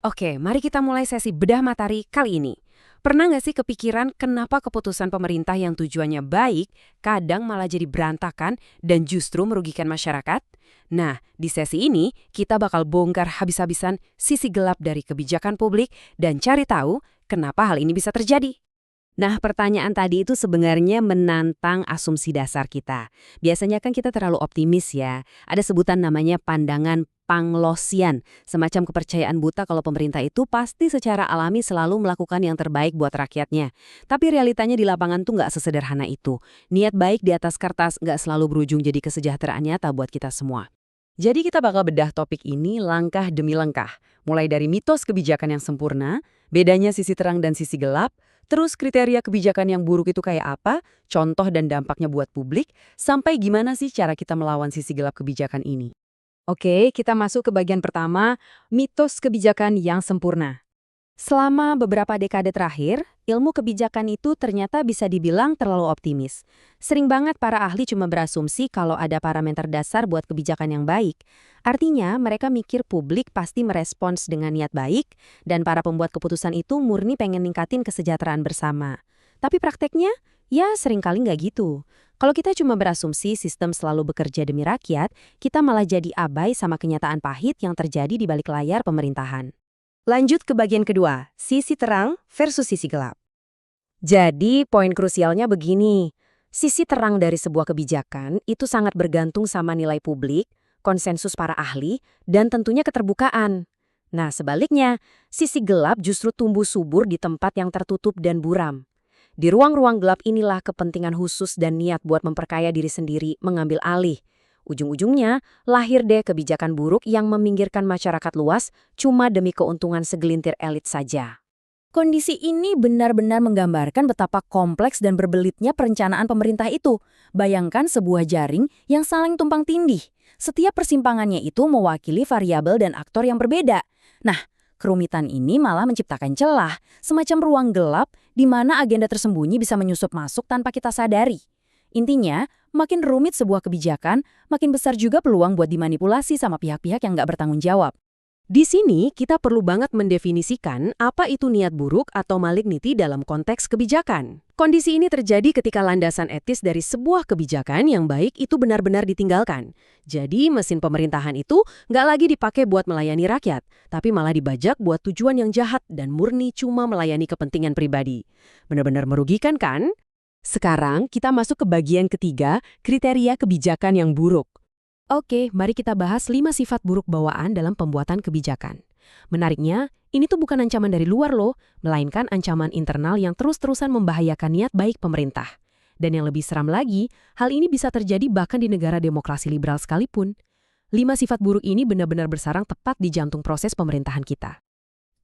Oke, mari kita mulai sesi bedah materi kali ini. Pernah nggak sih kepikiran kenapa keputusan pemerintah yang tujuannya baik kadang malah jadi berantakan dan justru merugikan masyarakat? Nah, di sesi ini kita bakal bongkar habis-habisan sisi gelap dari kebijakan publik dan cari tahu kenapa hal ini bisa terjadi. Nah, pertanyaan tadi itu sebenarnya menantang asumsi dasar kita. Biasanya kan kita terlalu optimis ya. Ada sebutan namanya pandangan Panglosian, semacam kepercayaan buta kalau pemerintah itu pasti secara alami selalu melakukan yang terbaik buat rakyatnya. Tapi realitanya di lapangan tuh nggak sesederhana itu. Niat baik di atas kertas nggak selalu berujung jadi kesejahteraan nyata buat kita semua. Jadi kita bakal bedah topik ini langkah demi langkah. Mulai dari mitos kebijakan yang sempurna, bedanya sisi terang dan sisi gelap, terus kriteria kebijakan yang buruk itu kayak apa, contoh dan dampaknya buat publik, sampai gimana sih cara kita melawan sisi gelap kebijakan ini. Oke, kita masuk ke bagian pertama, mitos kebijakan yang sempurna. Selama beberapa dekade terakhir, ilmu kebijakan itu ternyata bisa dibilang terlalu optimis. Sering banget para ahli cuma berasumsi kalau ada parameter dasar buat kebijakan yang baik. Artinya, mereka mikir publik pasti merespons dengan niat baik, dan para pembuat keputusan itu murni pengen ningkatin kesejahteraan bersama. Tapi prakteknya, ya seringkali nggak gitu. Kalau kita cuma berasumsi sistem selalu bekerja demi rakyat, kita malah jadi abai sama kenyataan pahit yang terjadi di balik layar pemerintahan. Lanjut ke bagian kedua, sisi terang versus sisi gelap. Jadi, poin krusialnya begini. Sisi terang dari sebuah kebijakan itu sangat bergantung sama nilai publik, konsensus para ahli, dan tentunya keterbukaan. Nah, sebaliknya, sisi gelap justru tumbuh subur di tempat yang tertutup dan buram. Di ruang-ruang gelap inilah kepentingan khusus dan niat buat memperkaya diri sendiri mengambil alih. Ujung-ujungnya, lahir deh kebijakan buruk yang meminggirkan masyarakat luas cuma demi keuntungan segelintir elit saja. Kondisi ini benar-benar menggambarkan betapa kompleks dan berbelitnya perencanaan pemerintah itu. Bayangkan sebuah jaring yang saling tumpang tindih. Setiap persimpangannya itu mewakili variabel dan aktor yang berbeda. Nah, kerumitan ini malah menciptakan celah, semacam ruang gelap di mana agenda tersembunyi bisa menyusup masuk tanpa kita sadari. Intinya, makin rumit sebuah kebijakan, makin besar juga peluang buat dimanipulasi sama pihak-pihak yang nggak bertanggung jawab. Di sini, kita perlu banget mendefinisikan apa itu niat buruk atau malignity dalam konteks kebijakan. Kondisi ini terjadi ketika landasan etis dari sebuah kebijakan yang baik itu benar-benar ditinggalkan. Jadi, mesin pemerintahan itu nggak lagi dipakai buat melayani rakyat, tapi malah dibajak buat tujuan yang jahat dan murni cuma melayani kepentingan pribadi. Benar-benar merugikan kan? Sekarang kita masuk ke bagian ketiga, kriteria kebijakan yang buruk. Oke, mari kita bahas 5 sifat buruk bawaan dalam pembuatan kebijakan. Menariknya, ini tuh bukan ancaman dari luar loh, melainkan ancaman internal yang terus-terusan membahayakan niat baik pemerintah. Dan yang lebih seram lagi, hal ini bisa terjadi bahkan di negara demokrasi liberal sekalipun. 5 sifat buruk ini benar-benar bersarang tepat di jantung proses pemerintahan kita.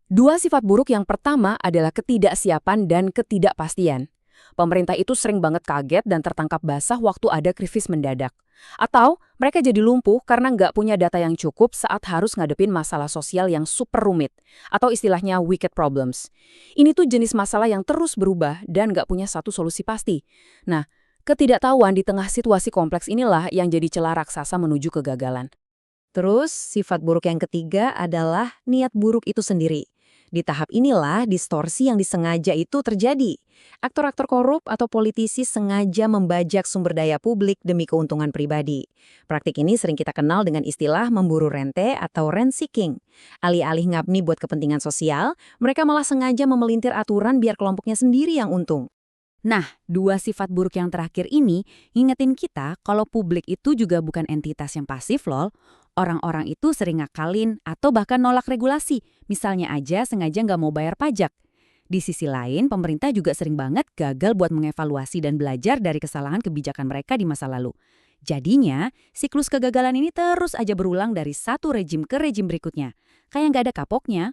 2 sifat buruk yang pertama adalah ketidaksiapan dan ketidakpastian. Pemerintah itu sering banget kaget dan tertangkap basah waktu ada krisis mendadak. Atau mereka jadi lumpuh karena nggak punya data yang cukup saat harus ngadepin masalah sosial yang super rumit. Atau istilahnya wicked problems. Ini tuh jenis masalah yang terus berubah dan nggak punya satu solusi pasti. Nah, ketidaktahuan di tengah situasi kompleks inilah yang jadi celah raksasa menuju kegagalan. Terus, sifat buruk yang ketiga adalah niat buruk itu sendiri. Di tahap inilah distorsi yang disengaja itu terjadi. Aktor-aktor korup atau politisi sengaja membajak sumber daya publik demi keuntungan pribadi. Praktik ini sering kita kenal dengan istilah memburu rente atau rent seeking. Alih-alih ngabni buat kepentingan sosial, mereka malah sengaja memelintir aturan biar kelompoknya sendiri yang untung. Nah, 2 sifat buruk yang terakhir ini ngingetin kita kalau publik itu juga bukan entitas yang pasif loh. Orang-orang itu sering ngakalin atau bahkan nolak regulasi, misalnya aja sengaja nggak mau bayar pajak. Di sisi lain, pemerintah juga sering banget gagal buat mengevaluasi dan belajar dari kesalahan kebijakan mereka di masa lalu. Jadinya, siklus kegagalan ini terus aja berulang dari satu rejim ke rejim berikutnya. Kayak nggak ada kapoknya.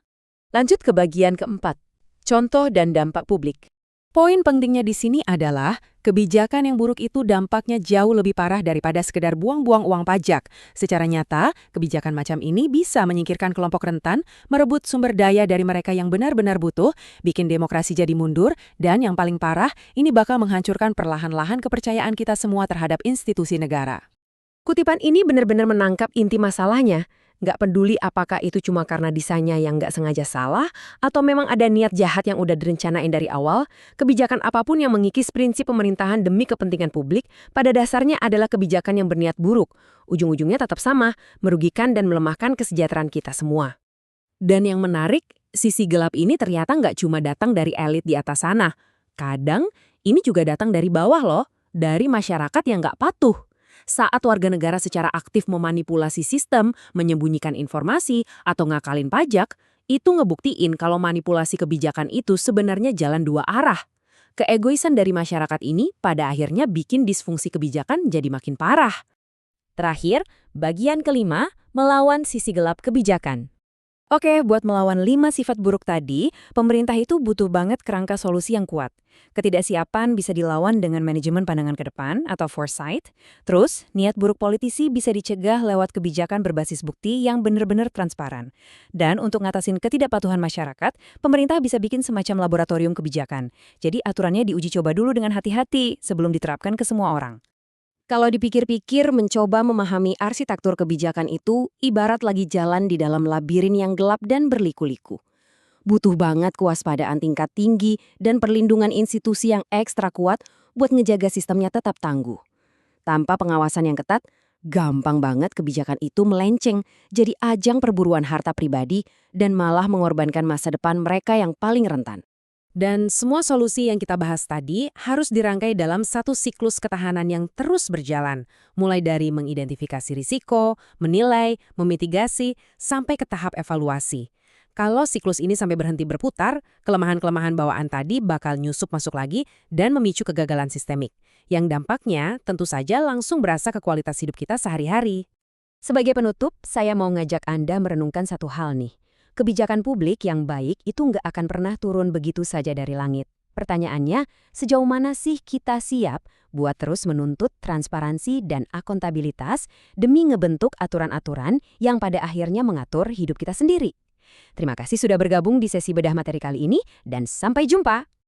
Lanjut ke bagian keempat, contoh dan dampak publik. Poin pentingnya di sini adalah kebijakan yang buruk itu dampaknya jauh lebih parah daripada sekedar buang-buang uang pajak. Secara nyata, kebijakan macam ini bisa menyingkirkan kelompok rentan, merebut sumber daya dari mereka yang benar-benar butuh, bikin demokrasi jadi mundur, dan yang paling parah, ini bakal menghancurkan perlahan-lahan kepercayaan kita semua terhadap institusi negara. Kutipan ini benar-benar menangkap inti masalahnya. Nggak peduli apakah itu cuma karena desainnya yang nggak sengaja salah, atau memang ada niat jahat yang udah direncanain dari awal, kebijakan apapun yang mengikis prinsip pemerintahan demi kepentingan publik, pada dasarnya adalah kebijakan yang berniat buruk. Ujung-ujungnya tetap sama, merugikan dan melemahkan kesejahteraan kita semua. Dan yang menarik, sisi gelap ini ternyata nggak cuma datang dari elit di atas sana. Kadang, ini juga datang dari bawah loh, dari masyarakat yang nggak patuh. Saat warga negara secara aktif memanipulasi sistem, menyembunyikan informasi, atau ngakalin pajak, itu ngebuktiin kalau manipulasi kebijakan itu sebenarnya jalan dua arah. Keegoisan dari masyarakat ini pada akhirnya bikin disfungsi kebijakan jadi makin parah. Terakhir, bagian kelima, melawan sisi gelap kebijakan. Oke, buat melawan 5 sifat buruk tadi, pemerintah itu butuh banget kerangka solusi yang kuat. Ketidaksiapan bisa dilawan dengan manajemen pandangan ke depan atau foresight. Terus, niat buruk politisi bisa dicegah lewat kebijakan berbasis bukti yang benar-benar transparan. Dan untuk ngatasin ketidakpatuhan masyarakat, pemerintah bisa bikin semacam laboratorium kebijakan. Jadi aturannya diuji coba dulu dengan hati-hati sebelum diterapkan ke semua orang. Kalau dipikir-pikir, mencoba memahami arsitektur kebijakan itu ibarat lagi jalan di dalam labirin yang gelap dan berliku-liku. Butuh banget kewaspadaan tingkat tinggi dan perlindungan institusi yang ekstra kuat buat ngejaga sistemnya tetap tangguh. Tanpa pengawasan yang ketat, gampang banget kebijakan itu melenceng, jadi ajang perburuan harta pribadi dan malah mengorbankan masa depan mereka yang paling rentan. Dan semua solusi yang kita bahas tadi harus dirangkai dalam satu siklus ketahanan yang terus berjalan, mulai dari mengidentifikasi risiko, menilai, memitigasi, sampai ke tahap evaluasi. Kalau siklus ini sampai berhenti berputar, kelemahan-kelemahan bawaan tadi bakal nyusup masuk lagi dan memicu kegagalan sistemik, yang dampaknya tentu saja langsung berasa ke kualitas hidup kita sehari-hari. Sebagai penutup, saya mau ngajak Anda merenungkan satu hal nih. Kebijakan publik yang baik itu nggak akan pernah turun begitu saja dari langit. Pertanyaannya, sejauh mana sih kita siap buat terus menuntut transparansi dan akuntabilitas demi ngebentuk aturan-aturan yang pada akhirnya mengatur hidup kita sendiri? Terima kasih sudah bergabung di sesi bedah materi kali ini, dan sampai jumpa!